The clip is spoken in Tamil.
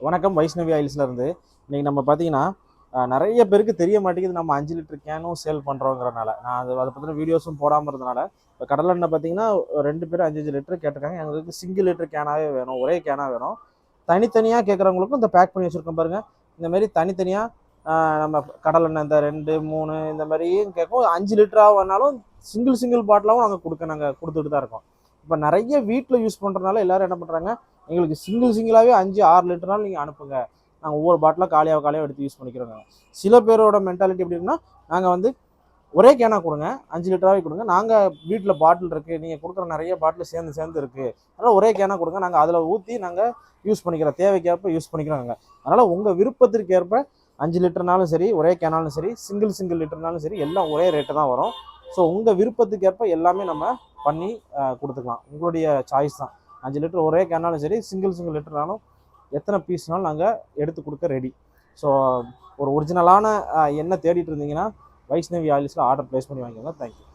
வணக்கம். வைஷ்ணவி ஆயில்ஸ்ல இருந்து இன்னைக்கு நம்ம பார்த்தீங்கன்னா நிறைய பேருக்கு தெரிய மாட்டேங்குது நம்ம 5 லிட்டர் கேனும் சேல் பண்ணுறோங்கிறனால நான் அதை பற்றின வீடியோஸும் போடாமல் இருந்தனால இப்போ கடலெண்ணெய் பார்த்தீங்கன்னா 2 பேர் 5 லிட்டர் கேட்டிருக்காங்க. எங்களுக்கு சிங்கிள் லிட்டர் கேனாகவே வேணும், ஒரே கேனாக வேணும். தனித்தனியாக கேட்குறவங்களுக்கும் இந்த பேக் பண்ணி வச்சுருக்கோம் பாருங்கள். இந்த மாதிரி தனித்தனியாக நம்ம கடலெண்ணெய் இந்த 2 3 இந்த மாதிரியும் கேட்கும். 5 லிட்டராக வேணாலும் சிங்கிள் பாட்டிலாகவும் நாங்கள் கொடுத்துட்டு தான் இருக்கோம். இப்போ நிறைய வீட்டில் யூஸ் பண்ணுறதுனால எல்லோரும் என்ன பண்ணுறாங்க, எங்களுக்கு சிங்கிளாகவே 5-6 லிட்டர்னாலும் நீங்கள் அனுப்புங்க, நாங்கள் ஒவ்வொரு பாட்டிலாக காலியாக எடுத்து யூஸ் பண்ணிக்கிறோங்க. சில பேரோட மென்டாலிட்டி எப்படி இருக்குன்னா, நாங்கள் வந்து ஒரே கேனாக கொடுங்க, 5 லிட்டராகவே கொடுங்க, நாங்கள் வீட்டில் பாட்டில் இருக்குது, நீங்கள் கொடுக்குற நிறைய பாட்டில் சேர்ந்து இருக்குது, அதனால் ஒரே கேனாக கொடுங்க, நாங்கள் அதில் ஊற்றி நாங்கள் யூஸ் பண்ணிக்கிறோம், தேவைக்கேற்ப யூஸ் பண்ணிக்கிறோங்க. அதனால் உங்கள் விருப்பத்திற்கு ஏற்ப 5 லிட்டர்னாலும் சரி, ஒரே கேனாலும் சரி, சிங்கிள் லிட்டர்னாலும் சரி, எல்லாம் ஒரே ரேட்டு தான் வரும். ஸோ உங்கள் விருப்பத்துக்கு ஏற்ப எல்லாமே நம்ம பண்ணி கொடுத்துக்கலாம். உங்களுடைய சாய்ஸ் தான். 5 லிட்டர் ஒரே கேனாலும் சரி, சிங்கிள் லிட்டர்னாலும் எத்தனை பீஸ்னாலும் நாங்கள் எடுத்து கொடுக்க ரெடி. ஸோ ஒரு ஒரிஜினலான எண்ணெய் தேடிட்டு இருந்தீங்கன்னா வைஷ்ணவி ஆயில்ஸில் ஆர்டர் ப்ளேஸ் பண்ணி வாங்கிக்கோங்க. தேங்க்யூ.